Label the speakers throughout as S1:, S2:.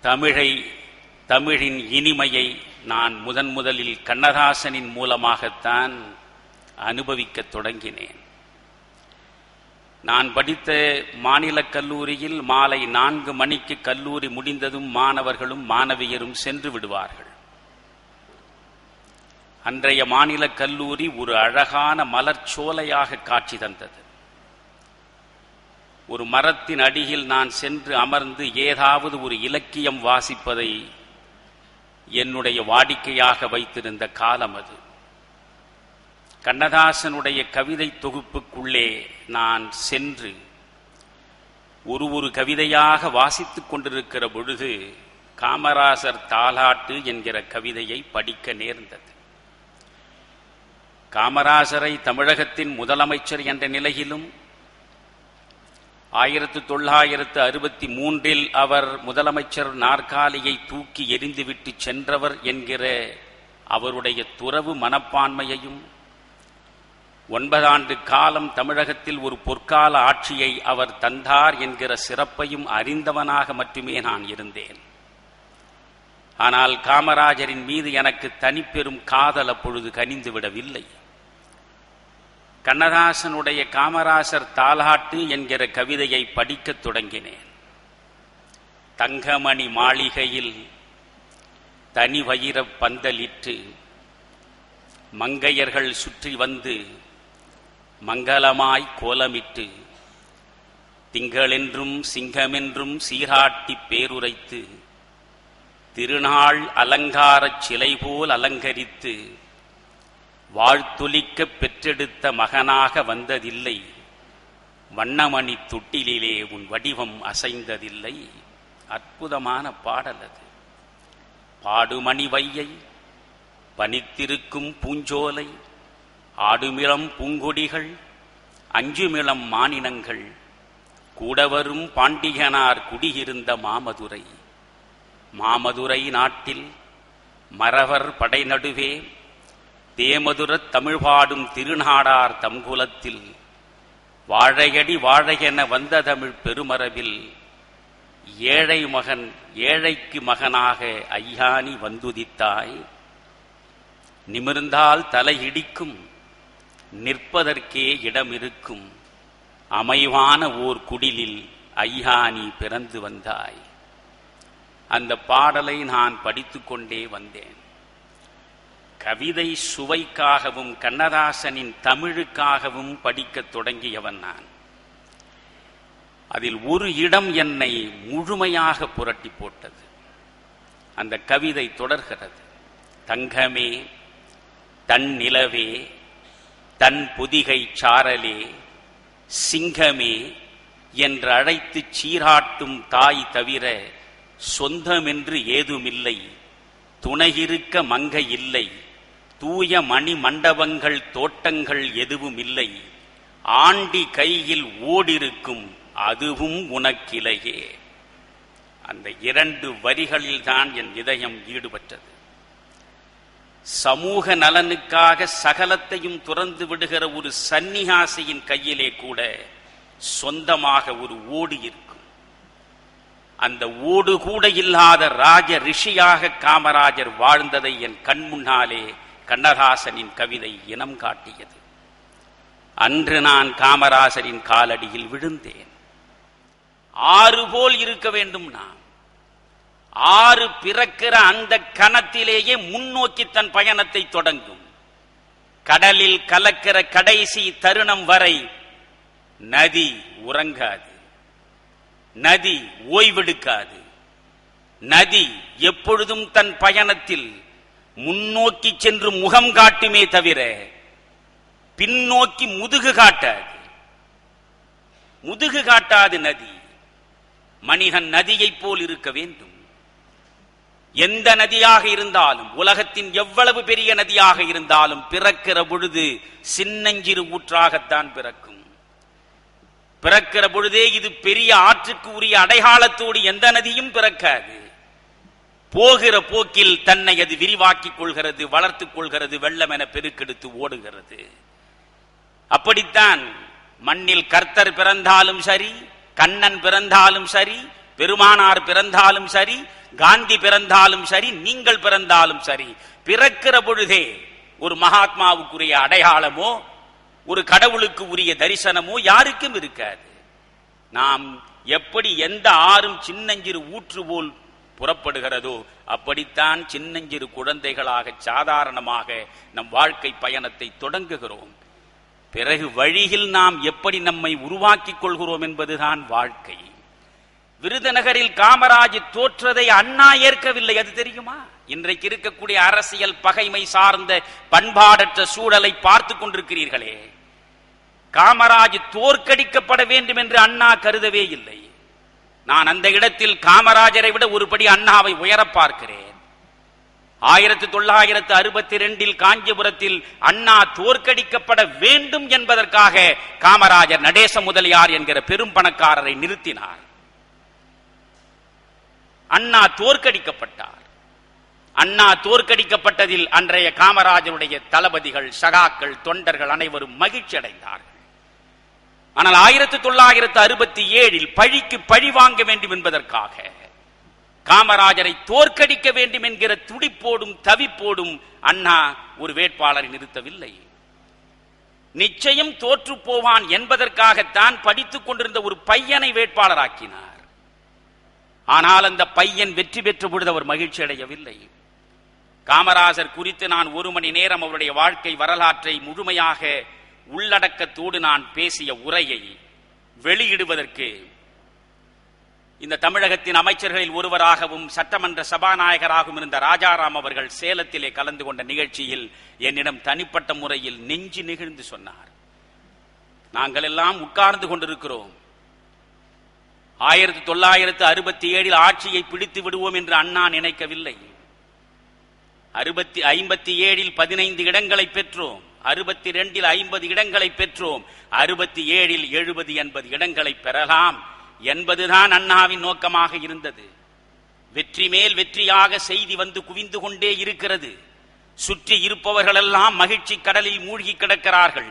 S1: தமிழின் இனிமையை நான் முதலில் கண்ணதாசனின் மூலமாகத்தான் அனுபவிக்கத் தொடங்கினேன். நான் படித்த மாநில கல்லூரியில் மாலை 4 மணிக்கு கல்லூரி முடிந்ததும் மாணவர்களும் மாணவியரும் சென்று விடுவார்கள். அன்றைய மாநில கல்லூரி ஒரு அழகான மலர்ச்சோலையாக காட்சி தந்தது. ஒரு மரத்தின் அடியில் நான் சென்று அமர்ந்து ஏதாவது ஒரு இலக்கியம் வாசிப்பதை என்னுடைய வாடிக்கையாக வைத்திருந்த காலம் அது. கண்ணதாசனுடைய கவிதை தொகுப்புக்குள்ளே நான் சென்று ஒரு கவிதையாக வாசித்துக் கொண்டிருக்கிற பொழுது காமராசர் தாலாட்டு என்கிற கவிதையை படிக்க நேர்ந்தது. காமராசரை தமிழகத்தின் முதலமைச்சர் என்ற நிலையிலும் 1963 அவர் முதலமைச்சர் நாற்காலியை தூக்கி எறிந்துவிட்டு சென்றவர் என்கிற அவருடைய துறவு மனப்பான்மையையும் 9 ஆண்டு காலம் தமிழகத்தில் ஒரு பொற்கால ஆட்சியை அவர் தந்தார் என்கிற சிறப்பையும் அறிந்தவனாக மட்டுமே நான் இருந்தேன். ஆனால் காமராஜரின் மீது எனக்கு தனிப்பெரும் காதல் அப்பொழுது கனிந்துவிடவில்லை. கண்ணதாசனுடைய காமராசர் தாலாட்டு என்கிற கவிதையை படிக்கத் தொடங்கினேன். தங்கமணி மாளிகையில் தனி வைரப் பந்தலிட்டு மங்கையர்கள் சுற்றி வந்து மங்களமாய் கோலமிட்டு திங்களென்றும் சிங்கமென்றும் சீராட்டி பேருரைத்து திருநாள் அலங்காரச் சிலை போல் அலங்கரித்து வாழ்த்தொலிக்க பெற்றெடுத்த மகனாக வந்ததில்லை, வண்ணமணி தொட்டிலே உன் வடிவம் அசைந்ததில்லை. அற்புதமான பாடல் அது. பாடுமணி வையை பனித்திருக்கும் பூஞ்சோலை ஆடுமிளம் பூங்கொடிகள் அஞ்சுமிளம் மானினங்கள் கூடவரும் பாண்டியனார் குடியிருந்த மாமதுரை நாட்டில் மறவர் படை நடுவே தேமதுரத் தமிழ் பாடும் திருநாடார் தம்குலத்தில் வாழையடி வாழையென வந்த தமிழ் பெருமரபில் ஏழைக்கு மகனாக ஐயானி வந்துதித்தாய். நிமிர்ந்தால் தலை இடிக்கும், நிற்பதற்கே இடம் இருக்கும், அமைவான ஓர் குடிலில் ஐயானி பிறந்து வந்தாய். அந்த பாடலை நான் படித்துக் கொண்டே வந்தேன். கவிதை சுவைக்காகவும் கண்ணதாசனின் தமிழுக்காகவும் படிக்கத் தொடங்கியவன் நான். அதில் ஒரு இடம் என்னை முழுமையாக புரட்டி போட்டது. அந்த கவிதை தொடர்கிறது. தங்கமே தன் நிலவே தன் பொதிகை சாரலே சிங்கமே என்று அழைத்து சீராட்டும் தாய் தவிர சொந்தமென்று ஏதுமில்லை, துணையிருக்க மங்கை இல்லை, தூய மணி மண்டபங்கள் தோட்டங்கள் எதுவும் இல்லை, ஆண்டி கையில் ஓடிருக்கும் அதுவும் உனக்கிலையே. அந்த 2 வரிகளில்தான் என் இதயம் ஈடுபட்டது. சமூக நலனுக்காக சகலத்தையும் துறந்து விடுகிற ஒரு சன்னியாசியின் கையிலே கூட சொந்தமாக ஒரு ஓடு இருக்கும். அந்த ஓடு கூட இல்லாத ராஜ ரிஷியாக காமராஜர் வாழ்ந்ததை என் கண் முன்னாலே கண்ணதாசனின் கவிதை இனம் காட்டியது. அன்று நான் காமராஜரின் காலடியில் விழுந்தேன். 6 போல் இருக்க வேண்டும். நாம் 6 பிறக்கிற அந்த கணத்திலேயே முன்னோக்கி தன் பயணத்தை தொடங்கும். கடலில் கலக்கிற கடைசி தருணம் வரை நதி உறங்காது, நதி ஓய்வெடுக்காது. நதி எப்பொழுதும் தன் பயணத்தில் முன்னோக்கி சென்று முகம் காட்டுமே தவிர பின்னோக்கி முதுகு காட்டாது. நதி மனிதன் நதியைப் போல் இருக்க வேண்டும். எந்த நதியாக இருந்தாலும், உலகத்தின் எவ்வளவு பெரிய நதியாக இருந்தாலும் பிறக்கிற பொழுது சின்னஞ்சிறு ஊற்றாகத்தான் பிறக்கும். பிறக்கிற பொழுதே இது பெரிய ஆற்றுக்கு உரிய அடையாளத்தோடு எந்த நதியும் பிறக்காது. போகிற போக்கில் தன்னை அது விரிவாக்கிக் கொள்கிறது, வளர்த்துக் கொள்கிறது, வெள்ளம் என பெருக்கெடுத்து ஓடுகிறது. அப்படித்தான் மண்ணில் கர்த்தர் பிறந்தாலும் சரி, கண்ணன் பிறந்தாலும் சரி, பெருமானார் பிறந்தாலும் சரி, காந்தி பிறந்தாலும் சரி, நீங்கள் பிறந்தாலும் சரி, பிறக்கிற பொழுதே ஒரு மகாத்மாவுக்குரிய அடையாளமோ ஒரு கடவுளுக்கு உரிய தரிசனமோ யாருக்கும் இருக்காது. நாம் எப்படி எந்த ஆறும் சின்னஞ்சிறு ஊற்று போல் புறப்படுகிறதோ அப்படித்தான் சின்னஞ்சிறு குழந்தைகளாக சாதாரணமாக நம் வாழ்க்கை பயணத்தை தொடங்குகிறோம். பிறகு வழியில் நாம் எப்படி நம்மை உருவாக்கிக் கொள்கிறோம் என்பதுதான் வாழ்க்கை. விருதுநகரில் காமராஜ் தோற்றதை அண்ணா ஏற்கவில்லை, அது தெரியுமா? இன்றைக்கு இருக்கக்கூடிய அரசியல் பகைமை சார்ந்த பண்பாடற்ற சூழலை பார்த்து கொண்டிருக்கிறீர்களே. காமராஜ் தோற்கடிக்கப்பட வேண்டும் என்று அண்ணா கருதவே இல்லை. நான் அந்த இடத்தில் காமராஜரை விட ஒருபடி அண்ணாவை உயர பார்க்கிறேன். 1962 காஞ்சிபுரத்தில் அண்ணா தோற்கடிக்கப்பட வேண்டும் என்பதற்காக காமராஜர் நடேச முதலியார் என்கிற பெரும் பணக்காரரை நிறுத்தினார். அண்ணா தோற்கடிக்கப்பட்டார். அண்ணா தோற்கடிக்கப்பட்டதில் அன்றைய காமராஜருடைய தளபதிகள், சகாக்கள், தொண்டர்கள் அனைவரும் மகிழ்ச்சி அடைந்தார்கள். ஆனால் 1967 பழிக்கு பழி வாங்க வேண்டும் என்பதற்காக காமராஜரை தோற்கடிக்க வேண்டும் என்கிற துடிப்போடும் தவிப்போடும் அண்ணா ஒரு வேட்பாளரை நிறுத்தவில்லை. நிச்சயம் தோற்று போவான் என்பதற்காகத்தான் படித்துக் கொண்டிருந்த ஒரு பையனை வேட்பாளராக்கினார். ஆனால் அந்த பையன் வெற்றி பெற்ற பொழுது அவர் மகிழ்ச்சி அடையவில்லை. காமராஜர் குறித்து நான் 1 மணி நேரம் அவருடைய வாழ்க்கை வரலாற்றை முழுமையாக உள்ளடக்கத்தோடு நான் பேசிய உரையை வெளியிடுவதற்கு இந்த தமிழகத்தின் அமைச்சர்களில் ஒருவராகவும் சட்டமன்ற சபாநாயகராகவும் இருந்த ராஜாராம் அவர்கள் சேலத்திலே கலந்து கொண்ட நிகழ்ச்சியில் என்னிடம் தனிப்பட்ட முறையில் நெஞ்சு நெகிழ்ந்து சொன்னார். நாங்கள் எல்லாம் உட்கார்ந்து கொண்டிருக்கிறோம். 1967 ஆட்சியை பிடித்து விடுவோம் என்று அண்ணா நினைக்கவில்லை. 57 15 இடங்களை பெற்றோம். 62 50 இடங்களை பெற்றோம். 67 70 80 இடங்களை பெறலாம் என்பதுதான் அண்ணாவின் நோக்கமாக இருந்தது. வெற்றி மேல் வெற்றியாக செய்தி வந்து குவிந்து கொண்டே இருக்கிறது. சுற்றி இருப்பவர்களெல்லாம் மகிழ்ச்சி கடலில் மூழ்கி கிடக்கிறார்கள்.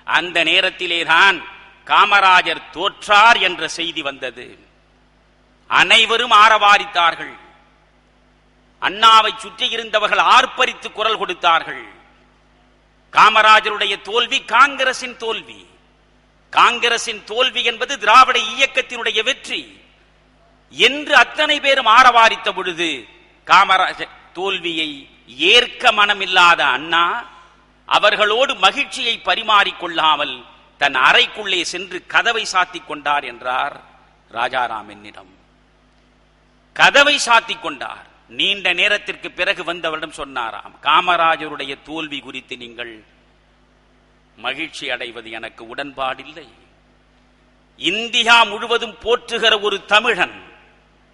S1: அந்த நேரத்திலேதான் காமராஜர் தோற்றார் என்ற செய்தி வந்தது. அனைவரும் ஆரவாரித்தார்கள். அண்ணாவை சுற்றி இருந்தவர்கள் ஆர்ப்பரித்து குரல் கொடுத்தார்கள். காமராஜருடைய தோல்வி காங்கிரசின் தோல்வி. காங்கிரசின் தோல்வி என்பது திராவிட இயக்கத்தினுடைய வெற்றி என்று அத்தனை பேரும் ஆரவாரித்த பொழுது காமராஜர் தோல்வியை ஏற்க மனமில்லாத அண்ணா அவர்களோடு மகிழ்ச்சியை பரிமாறிக்கொள்ளாமல் தன் அறைக்குள்ளே சென்று கதவை சாத்திக் கொண்டார் என்றார் ராஜாராம் என்னிடம். கதவை சாத்திக் கொண்டார். நீண்ட நேரத்திற்கு பிறகு வந்தவரிடம் சொன்னாராம், காமராஜருடைய தோல்வி குறித்து நீங்கள் மகிழ்ச்சி அடைவது எனக்கு உடன்பாடில்லை. இந்தியா முழுவதும் போற்றுகிற ஒரு தமிழன்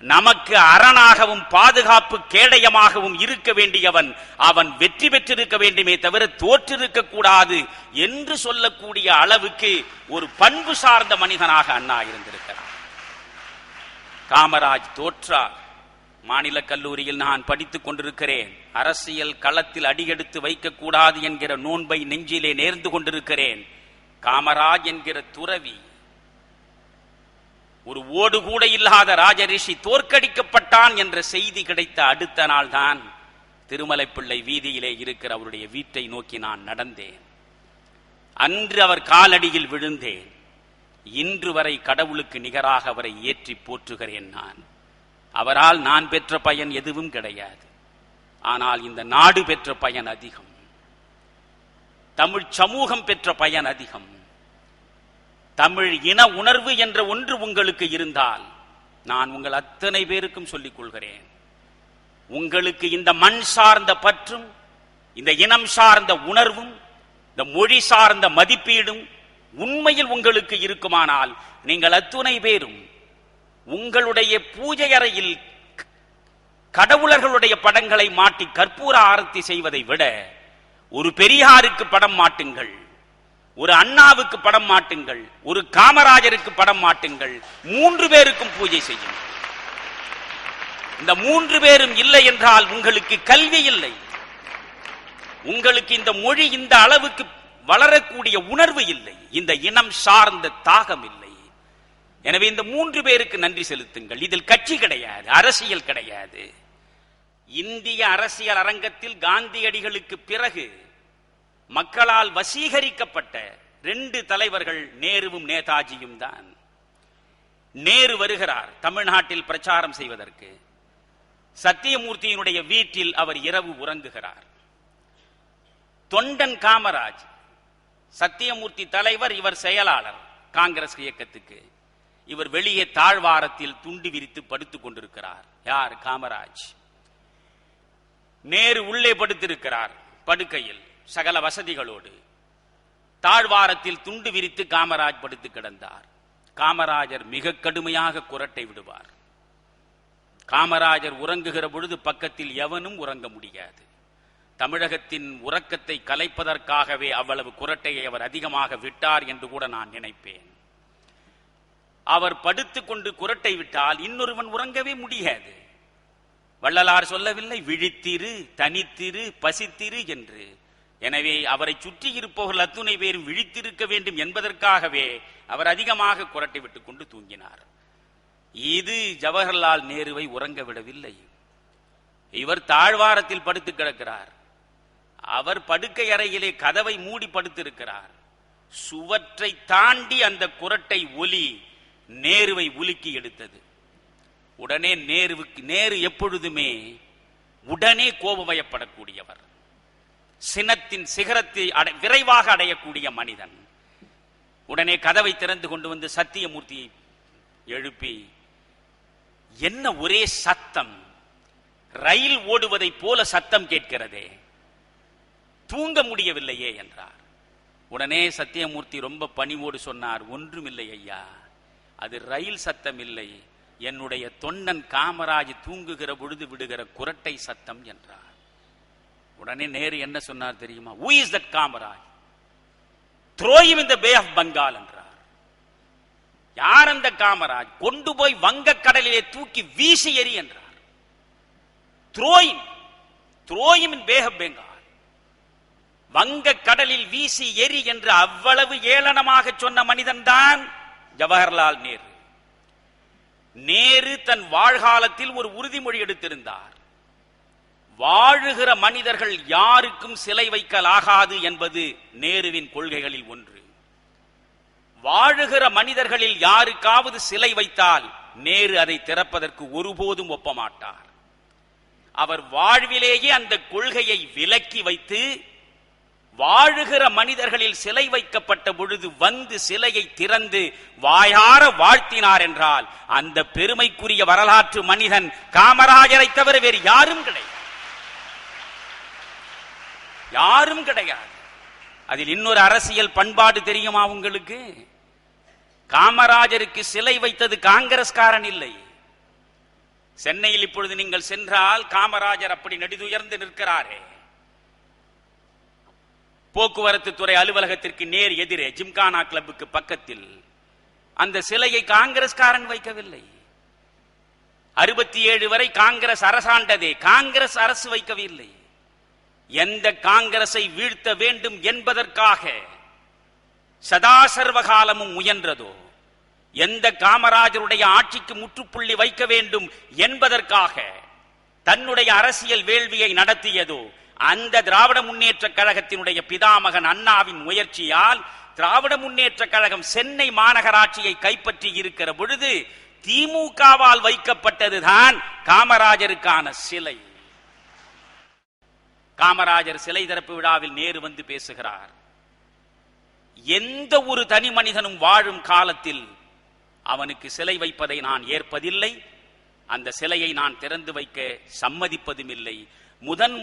S1: நமக்கு அரணாகவும் பாதுகாப்பு கேடயமாகவும் இருக்க வேண்டியவன் அவன் வெற்றி பெற்றிருக்க வேண்டுமே தவிர தோற்றிருக்க கூடாது என்று சொல்லக்கூடிய அளவுக்கு ஒரு பண்பு சார்ந்த மனிதனாக அண்ணா இருந்திருக்கிறார். காமராஜ் தோற்றார். மாநில கல்லூரியில் நான் படித்துக் கொண்டிருக்கிறேன். அரசியல் களத்தில் அடியெடுத்து வைக்கக்கூடாது என்கிற நோன்பை நெஞ்சிலே நேர்ந்து கொண்டிருக்கிறேன். காமராஜ் என்கிற துறவி, ஒரு ஓடு கூட இல்லாத ராஜரிஷி தோற்கடிக்கப்பட்டான் என்ற செய்தி கிடைத்த அடுத்த நாள் தான் திருமலைப்பிள்ளை வீதியிலே இருக்கிற அவருடைய வீட்டை நோக்கி நான் நடந்தேன். அன்று அவர் காலடியில் விழுந்தேன். இன்று வரை கடவுளுக்கு நிகராக அவரை ஏற்றி போற்றுகிறேன். நான் அவரால் நான் பெற்ற பயன் எதுவும் கிடையாது. ஆனால் இந்த நாடு பெற்ற பயன் அதிகம். தமிழ் சமூகம் பெற்ற பயன் அதிகம். தமிழ் இன உணர்வு என்ற ஒன்று உங்களுக்கு இருந்தால் நான் உங்கள் அத்தனை பேருக்கும் சொல்லிக் கொள்கிறேன், உங்களுக்கு இந்த மண் சார்ந்த பற்றும் இந்த இனம் சார்ந்த உணர்வும் இந்த மொழி சார்ந்த மதிப்பீடும் உண்மையில் உங்களுக்கு இருக்குமானால் நீங்கள் அத்துணை பேரும் உங்களுடைய பூஜை அறையில் கடவுளர்களுடைய படங்களை மாட்டி கற்பூர ஆரத்தி செய்வதை விட ஒரு பெரியாருக்கு படம் மாட்டுங்கள், ஒரு அண்ணாவுக்கு படம் மாட்டுங்கள், ஒரு காமராஜருக்கு படம் மாட்டுங்கள், 3 பேருக்கும் பூஜை செய்யுங்கள். இந்த 3 பேரும் இல்லை என்றால் உங்களுக்கு கல்வி இல்லை, உங்களுக்கு இந்த மொழி இந்த அளவுக்கு வளரக்கூடிய உணர்வு இல்லை, இந்த இனம் சார்ந்த தாகம் இல்லை. எனவே இந்த 3 பேருக்கு நன்றி செலுத்துங்கள். இதில் கட்சி கிடையாது, அரசியல் கிடையாது. இந்திய அரசியல் அரங்கத்தில் காந்தியடிகளுக்கு பிறகு மக்களால் வசீகரிக்கப்பட்ட 2 தலைவர்கள் நேருவும் நேதாஜியும் தான். நேரு வருகிறார் தமிழ்நாட்டில் பிரச்சாரம் செய்வதற்கு. சத்தியமூர்த்தியினுடைய வீட்டில் அவர் இரவு உறங்குகிறார். தொண்டன் காமராஜ், சத்தியமூர்த்தி தலைவர், இவர் செயலாளர் காங்கிரஸ் இயக்கத்துக்கு. இவர் வெளியே தாழ்வாரத்தில் துண்டு விரித்து படுத்துக் கொண்டிருக்கிறார். யார்? காமராஜ். நேரு உள்ளே படுத்திருக்கிறார் படுக்கையில் சகல வசதிகளோடு. தாழ்வாரத்தில் துண்டு விரித்து காமராஜ் படுத்து கிடந்தார். காமராஜர் மிக கடுமையாக குரட்டை விடுவார். காமராஜர் உறங்குகிற பொழுது பக்கத்தில் எவனும் உறங்க முடியாது. தமிழகத்தின் உறக்கத்தை கலைப்பதற்காகவே அவ்வளவு குரட்டையை அவர் அதிகமாக விட்டார் என்று கூட நான் நினைப்பேன். அவர் படுத்துக்கொண்டு குரட்டை விட்டால் இன்னொருவன் உறங்கவே முடியாது. வள்ளலார் சொல்லவில்லை விழித்திரு, தனித்திரு, பசித்திரு என்று. எனவே அவரை சுற்றி இருப்பவர்கள் அத்துணை பேரும் விழித்திருக்க வேண்டும் என்பதற்காகவே அவர் அதிகமாக குரட்டை விட்டுக் கொண்டு தூங்கினார். இது ஜவஹர்லால் நேருவை உறங்க விடவில்லை. இவர் தாழ்வாரத்தில் படுத்து கிடக்கிறார். அவர் படுக்கை அறையிலே கதவை மூடி படுத்திருக்கிறார். சுவற்றை தாண்டி அந்த குரட்டை ஒலி நேருவை உலுக்கி எடுத்தது. உடனே நேரு எப்பொழுதுமே உடனே கோபமயப்படக்கூடியவர், சினத்தின் சிகரத்தை விரைவாக அடையக்கூடிய மனிதன். உடனே கதவை திறந்து கொண்டு வந்து சத்தியமூர்த்தியை எழுப்பி, என்ன ஒரே சத்தம், ரயில் ஓடுவதை போல சத்தம் கேட்கிறதே, தூங்க முடியவில்லையே என்றார். உடனே சத்தியமூர்த்தி ரொம்ப பணிவோடு சொன்னார், ஒன்றுமில்லை ஐயா, அது ரயில் சத்தம் இல்லை, என்னுடைய தொண்டன் காமராஜ் தூங்குகிற பொழுது விடுகிற குரட்டை சத்தம் என்றார். உடனே நேரு என்ன சொன்னார் தெரியுமா? Who is that Kamaraj? Throw him in the Bay of Bengal என்றார். யார் அந்த காமராஜ்? கொண்டு போய் வங்க கடலிலே தூக்கி வீசி எறி என்றார். Throw him in Bay of Bengal. வங்க கடலில் வீசி எரி என்று அவ்வளவு ஏளனமாக சொன்ன மனிதன் தான் ஜவஹர்லால் நேரு. நேரு தன் வாழ்காலத்தில் ஒரு உறுதிமொழி எடுத்திருந்தார். வாழுகிற மனிதர்கள் யாருக்கும் சிலை வைக்கலாகாது என்பது நேருவின் கொள்கைகளில் ஒன்று. வாழுகிற மனிதர்களில் யாருக்காவது சிலை வைத்தால் நேரு அதை திறப்பதற்கு ஒருபோதும் ஒப்பமாட்டார். அவர் வாழ்விலேயே அந்த கொள்கையை விலக்கி வைத்து வாழுகிற மனிதர்களில் சிலை வைக்கப்பட்ட பொழுது வந்து சிலையை திறந்து வாயார வாழ்த்தினார் என்றால் அந்த பெருமைக்குரிய வரலாற்று மனிதன் காமராஜரை தவிர வேறு யாரும் கிடையாது. யாரும் கிடையாது. அதில் இன்னொரு அரசியல் பண்பாடு தெரியுமா உங்களுக்கு? காமராஜருக்கு சிலை வைத்தது காங்கிரஸ்காரன் இல்லை. சென்னையில் இப்பொழுது நீங்கள் சென்றால் காமராஜர் அப்படி நெடுதுயர்ந்து நிற்கிறாரே, போக்குவரத்து துறை அலுவலகத்திற்கு நேர் எதிரே ஜிம்கானா கிளப்புக்கு பக்கத்தில் அந்த சிலையை காங்கிரஸ்காரன் வைக்கவில்லை. 67 வரை காங்கிரஸ் அரசாண்டதே, காங்கிரஸ் அரசு வைக்கவில்லை. எந்த காங்கிரஸை வீழ்த்த வேண்டும் என்பதற்காக சதா சர்வகாலமும் முயன்றதோ, எந்த காமராஜருடைய ஆட்சிக்கு முற்றுப்புள்ளி வைக்க வேண்டும் என்பதற்காக தன்னுடைய அரசியல் வேள்வியை நடத்தியதோ, அந்த திராவிட முன்னேற்ற கழகத்தினுடைய பிதாமகன் அண்ணாவின் முயற்சியால் திராவிட முன்னேற்ற கழகம் சென்னை மாநகராட்சியை கைப்பற்றி இருக்கிற பொழுது திமுகவால் வைக்கப்பட்டதுதான் காமராஜருக்கான சிலை. காமராஜர் சிலை திறப்பு விழாவில் நேரு வந்து பேசுகிறார். எந்த ஒரு தனி மனிதனும் வாழும் காலத்தில் அவனுக்கு சிலை வைப்பதை நான் ஏற்பதில்லை, அந்த சிலையை நான் திறந்து வைக்க சம்மதிப்பதும் இல்லை.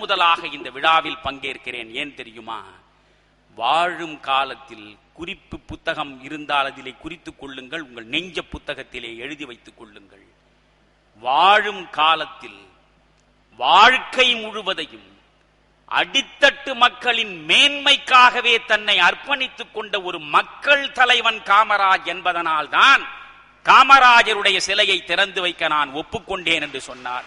S1: முதலாக இந்த விழாவில் பங்கேற்கிறேன். ஏன் தெரியுமா? வாழும் காலத்தில் குறிப்பு புத்தகம் இருந்தால் அதிலே குறித்துக் கொள்ளுங்கள், உங்கள் நெஞ்ச புத்தகத்திலே எழுதி வைத்துக் கொள்ளுங்கள். வாழும் காலத்தில் வாழ்க்கை முழுவதையும் அடித்தட்டு மக்களின் மேன்மைக்காகவே தன்னை அர்ப்பணித்துக் கொண்ட ஒரு மக்கள் தலைவன் காமராஜ் என்பதனால் தான் காமராஜருடைய சிலையை திறந்து வைக்க நான் ஒப்புக்கொண்டேன் என்று சொன்னார்.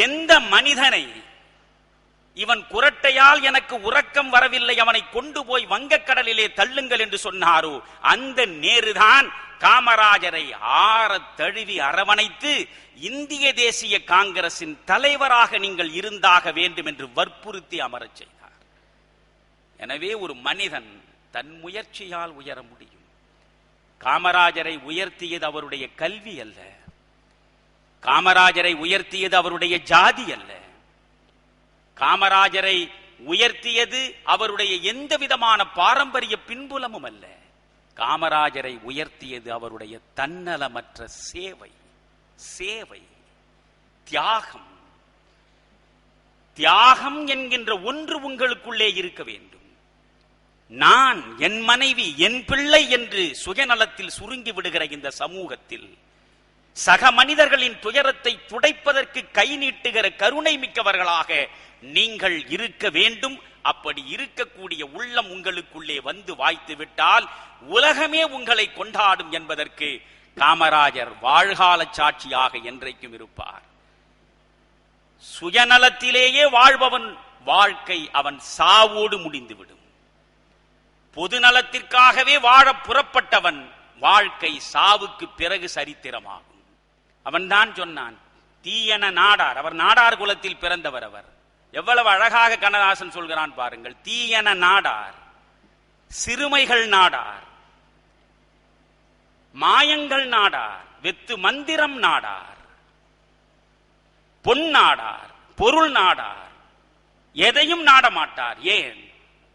S1: எந்த மனிதனை இவன் குரட்டையால் எனக்கு உறக்கம் வரவில்லை, அவனை கொண்டு போய் வங்கக்கடலிலே தள்ளுங்கள் என்று சொன்னாரோ அந்த நேருதான் காமராஜரை ஆற தழுவி அரவணைத்து இந்திய தேசிய காங்கிரசின் தலைவராக நீங்கள் இருந்தாக வேண்டும் என்று வற்புறுத்தி அமரச் செய்தார். எனவே ஒரு மனிதன் தன் முயற்சியால் உயர முடியும். காமராஜரை உயர்த்தியது அவருடைய கல்வி அல்ல, காமராஜரை உயர்த்தியது அவருடைய ஜாதி அல்ல, காமராஜரை உயர்த்தியது அவருடைய எந்த விதமான பாரம்பரிய பின்புலமும் அல்ல. காமராஜரை உயர்த்தியது அவருடைய தன்னலமற்ற சேவை, சேவை, தியாகம். தியாகம் என்கின்ற ஒன்று உங்களுக்குள்ளே இருக்க வேண்டும். நான், என் மனைவி, என் பிள்ளை என்று சுயநலத்தில் சுருங்கி விடுகிற இந்த சமூகத்தில் சக மனிதர்களின் துயரத்தை துடைப்பதற்கு கை நீட்டுகிற கருணை மிக்கவர்களாக நீங்கள் இருக்க வேண்டும். அப்படி இருக்கக்கூடிய உள்ளம் உங்களுக்குள்ளே வந்து வாய்த்து விட்டால் உலகமே உங்களை கொண்டாடும் என்பதற்கு காமராஜர் வாழ்கால சாட்சியாக என்றைக்கும் இருப்பார். சுயநலத்திலேயே வாழ்பவன் வாழ்க்கை அவன் சாவோடு முடிந்துவிடும். பொதுநலத்திற்காகவே வாழ புறப்பட்டவன் வாழ்க்கை சாவுக்கு பிறகு சரித்திரமாகும். அவன் தான் சொன்னான், தீயன நாடார். அவர் நாடார் குலத்தில் பிறந்தவர். அவர் எவ்வளவு அழகாக கண்ணதாசன் சொல்கிறான் பாருங்கள். தீயன நாடார், சிறுமைகள் நாடார், மாயங்கள் நாடார், வெத்து மந்திரம் நாடார், பொன் நாடார், பொருள் நாடார், எதையும் நாடமாட்டார். ஏன்?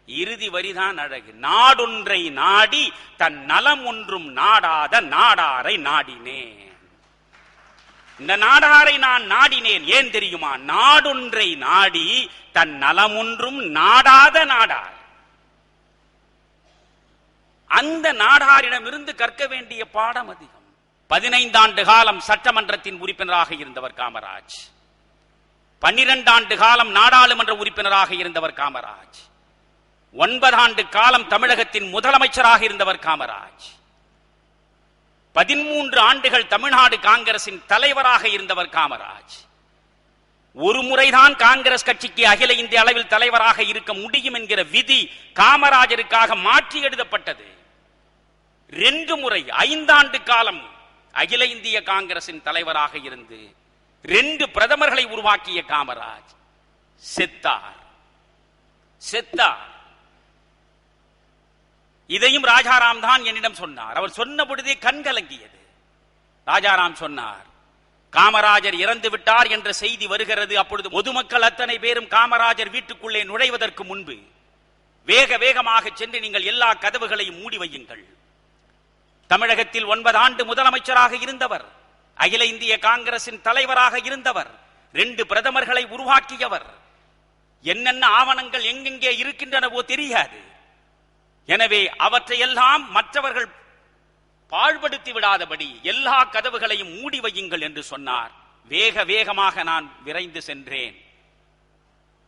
S1: இறுதி வரிதான் அழகு. நாடொன்றை நாடி தன் நலம் ஒன்றும் நாடாத நாடாரை நாடினேன். இந்த நாடாரை நான் நாடினேன். ஏன் தெரியுமா? நாடொன்றை நாடி தன் நலம் ஒன்றும் நாடாத நாடார். அந்த நாடாரிடமிருந்து கற்க வேண்டிய பாடம் அதிகம். 15 ஆண்டு காலம் சட்டமன்றத்தின் உறுப்பினராக இருந்தவர் காமராஜ். 12 ஆண்டு காலம் நாடாளுமன்ற உறுப்பினராக இருந்தவர் காமராஜ். 9 ஆண்டு காலம் தமிழகத்தின் முதலமைச்சராக இருந்தவர் காமராஜ். 13 ஆண்டுகள் தமிழ்நாடு காங்கிரசின் தலைவராக இருந்தவர் காமராஜ். ஒரு முறைதான் காங்கிரஸ் கட்சிக்கு அகில இந்திய அளவில் தலைவராக இருக்க முடியும் என்கிற விதி காமராஜருக்காக மாற்றி எழுதப்பட்டது. 2 முறை 5 ஆண்டு காலம் அகில இந்திய காங்கிரசின் தலைவராக இருந்து 2 பிரதமர்களை உருவாக்கிய காமராஜ் செத்தார். இதையும் ராஜாராம் தான் என்னிடம் சொன்னார். அவர் சொன்ன பொழுதே கண்கலங்கியது. ராஜாராம் சொன்னார், காமராஜர் இறந்து விட்டார் என்ற செய்தி வருகிறது. அப்பொழுது பொதுமக்கள் அத்தனை பேரும் காமராஜர் வீட்டுக்குள்ளே நுழைவதற்கு முன்பு வேக வேகமாக சென்று நீங்கள் எல்லா கதவுகளையும் மூடி வையுங்கள். தமிழகத்தில் 9 ஆண்டு முதலமைச்சராக இருந்தவர், அகில இந்திய காங்கிரசின் தலைவராக இருந்தவர், 2 பிரதமர்களை உருவாக்கியவர். என்னென்ன ஆவணங்கள் எங்கெங்கே இருக்கின்றனவோ தெரியாது. எனவே அவற்றையெல்லாம் மற்றவர்கள் பாழ்படுத்தி விடாதபடி எல்லா கதவுகளையும் மூடி வையுங்கள் என்று சொன்னார். வேக வேகமாக நான் விரைந்து சென்றேன்.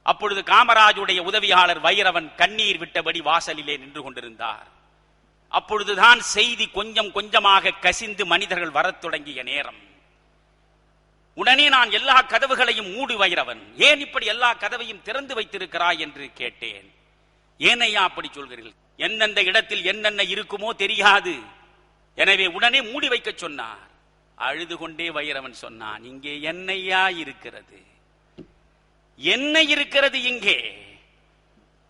S1: அப்பொழுது காமராஜுடைய உதவியாளர் வைரவன் கண்ணீர் விட்டபடி வாசலிலே நின்று கொண்டிருந்தார். அப்பொழுதுதான் செய்தி கொஞ்சம் கொஞ்சமாக கசிந்து மனிதர்கள் வரத் தொடங்கிய நேரம். உடனே நான் எல்லா கதவுகளையும் மூடு வைரவன், ஏன் இப்படி எல்லா கதவையும் திறந்து வைத்திருக்கிறாய் என்று கேட்டேன். ஏனையா அப்படி சொல்கிறீர்கள்? எந்தெந்த இடத்தில் என்னென்ன இருக்குமோ தெரியாது, எனவே உடனே மூடி வைக்க சொன்னார். அழுது கொண்டே வைரவன் சொன்னான், இங்கே என்னையா இருக்கிறது? என்ன இருக்கிறது இங்கே?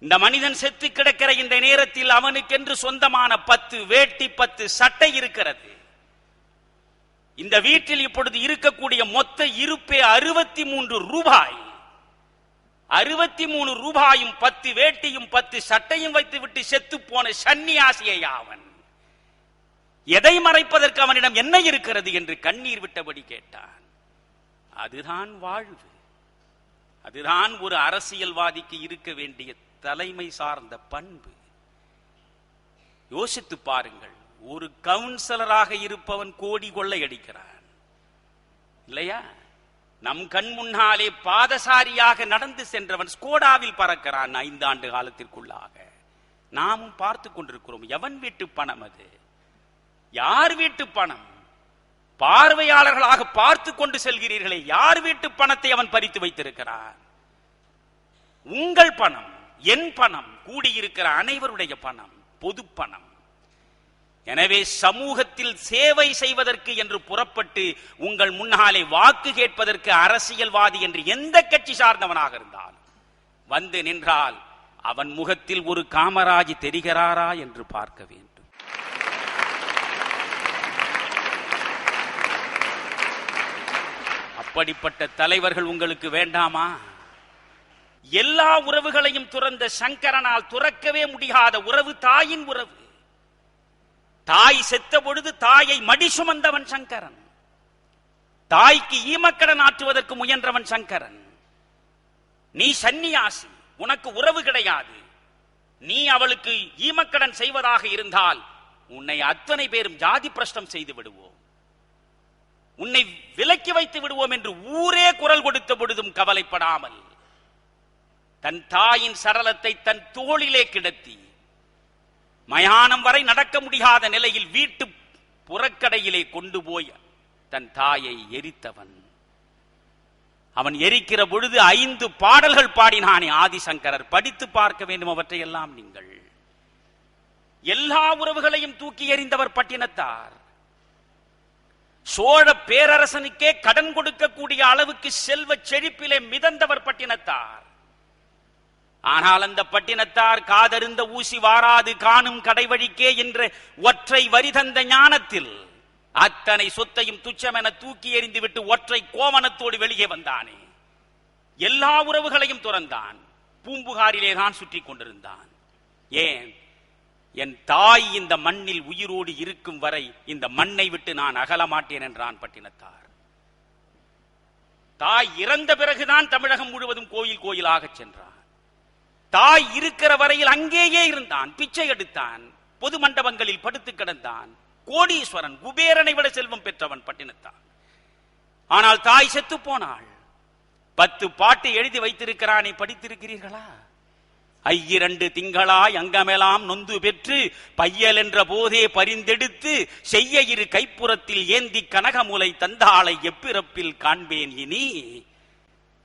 S1: இந்த மனிதன் செத்து கிடக்கிற இந்த நேரத்தில் அவனுக்கென்று சொந்தமான 10 வேட்டி 10 சட்டை இருக்கிறது. இந்த வீட்டில் இப்பொழுது இருக்கக்கூடிய மொத்த இருப்பே 63 ரூபாய். 63 ரூபாயும் 10 வேட்டியும் 10 சட்டையும் வைத்துவிட்டு செத்து போன சன்னியாசியை அவன். எதை மறைப்பதற்கு அவனிடம் என்ன இருக்கிறது என்று கண்ணீர் விட்டபடி கேட்டான். அதுதான் வாழ்வு. அதுதான் ஒரு அரசியல்வாதிக்கு இருக்க வேண்டிய தலைமை சார்ந்த பண்பு. யோசித்து பாருங்கள், ஒரு கவுன்சிலராக இருப்பவன் கோடி கொள்ளையடிக்கிறான் இல்லையா? நம் கண் முன்னாலே பாதசாரியாக நடந்து சென்றவன் ஸ்கோடாவில் பறக்கிறான் 5 ஆண்டு காலத்திற்குள்ளாக. நாமும் பார்த்து கொண்டிருக்கிறோம். எவன் வீட்டு பணம் அது? யார் வீட்டு பணம்? பார்வையாளர்களாக பார்த்து கொண்டு செல்கிறீர்களே, யார் வீட்டு பணத்தை அவன் பறித்து வைத்திருக்கிறான்? உங்கள் பணம், என் பணம், கூடியிருக்கிற அனைவருடைய பணம், பொது பணம். எனவே சமூகத்தில் சேவை செய்வதற்கு என்று புறப்பட்டு உங்கள் முன்னாலே வாக்கு கேட்பதற்கு அரசியல்வாதி என்று எந்த கட்சி சார்ந்தவனாக இருந்தால் வந்து நின்றால் அவன் முகத்தில் ஒரு காமராஜ் தெரிகிறாரா என்று பார்க்க வேண்டும். அப்படிப்பட்ட தலைவர்கள் உங்களுக்கு வேண்டாமா? எல்லா உறவுகளையும் துறந்த சங்கரனால் துறக்கவே முடியாத உறவு தாயின் உறவு. தாய் செத்த பொழுது தாயை மடி சுமந்தவன் சங்கரன். தாய்க்கு ஈமக்கடன் ஆற்றுவதற்கு முயன்றவன் சங்கரன். நீ சன்னியாசி, உனக்கு உறவு கிடையாது, நீ அவளுக்கு ஈமக்கடன் செய்வதாக இருந்தால் உன்னை அத்தனை பேரும் ஜாதி பிரஷ்டம் செய்து விடுவோம், உன்னை விலக்கி வைத்து விடுவோம் என்று ஊரே குரல் கொடுத்த பொழுதும் கவலைப்படாமல் தன் தாயின் சடலத்தை தன் தோளிலே கிடத்தி மயானம் வரை நடக்க முடியாத நிலையில் வீட்டு புறக்கடையிலே கொண்டு போய் தன் தாயை எரித்தவன். அவன் எரிக்கிற பொழுது 5 பாடல்கள் பாடினானே ஆதிசங்கரர். படித்து பார்க்க வேண்டும் அவற்றை எல்லாம். நீங்கள் எல்லா உறவுகளையும் தூக்கி எறிந்தவர் பட்டினத்தார். சோழ பேரரசனுக்கே கடன் கொடுக்கக்கூடிய அளவுக்கு செல்வ செழிப்பிலே மிதந்தவர் பட்டினத்தார். ஆனால் அந்த பட்டினத்தார் காதருந்த ஊசி வாராது காணும் கடைவழிக்கே என்ற ஒற்றை வரி தந்த ஞானத்தில் அத்தனை சொத்தையும் துச்சமென தூக்கி எறிந்துவிட்டு ஒற்றை கோவணத்தோடு வெளியே வந்தானே. எல்லா உறவுகளையும் துறந்தான். பூம்புகாரிலே தான் சுற்றி கொண்டிருந்தான். ஏன்? என் தாய் இந்த மண்ணில் உயிரோடு இருக்கும் வரை இந்த மண்ணை விட்டு நான் அகலமாட்டேன் என்றான் பட்டினத்தார். தாய் இறந்த பிறகுதான் தமிழகம் முழுவதும் கோயில் கோயிலாக சென்றான். தாய் இருக்கிற வரையில் அங்கேயே இருந்தான். பிச்சை எடுத்தான், பொது மண்டபங்களில் படுத்து கிடந்தான். கோடீஸ்வரன், குபேரனை விட செல்வம் பெற்றவன் பட்டினத்தான். ஆனால் தாய் செத்து போனாள். 10 பாட்டு எழுதி வைத்திருக்கிறானே, படித்திருக்கிறீர்களா? ஐயிரண்டு திங்களாய் அங்கமெல்லாம் நொந்து பெற்று பையல் என்ற போதே பரிந்தெடுத்து செய்ய இரு கைப்புறத்தில் ஏந்தி கனகமுலை தந்தாளை எப்பிறப்பில் காண்பேன் இனி.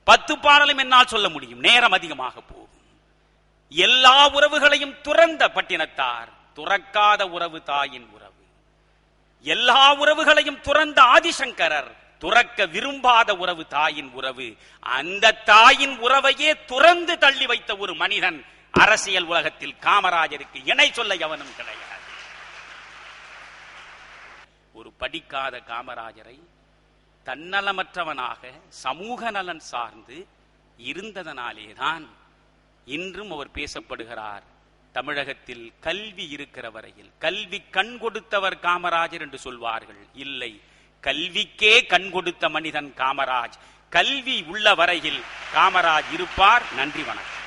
S1: 10 பாடலும் என்னால் சொல்ல முடியும், நேரம் அதிகமாக போகும். எல்லா உறவுகளையும் துறந்த பட்டினத்தார் துறக்காத உறவு தாயின் உறவு. எல்லா உறவுகளையும் துறந்த ஆதிசங்கரர் துறக்க விரும்பாத உறவு தாயின் உறவு. அந்த தாயின் உறவையே துறந்து தள்ளி வைத்த ஒரு மனிதன் அரசியல் உலகத்தில் காமராஜருக்கு இணை சொல்ல எவனும் கிடையாது. ஒரு படிக்காத காமராஜரை தன்னலமற்றவனாக சமூக நலன் சார்ந்து இருந்ததனாலேதான் இன்றும் அவர் பேசப்படுகிறார். தமிழகத்தில் கல்வி இருக்கிற வரையில் கல்வி கண் கொடுத்தவர் காமராஜர் என்று சொல்வார்கள். இல்லை, கல்விக்கே கண் கொடுத்த மனிதன் காமராஜ். கல்வி உள்ள வரையில் காமராஜ் இருப்பார். நன்றி, வணக்கம்.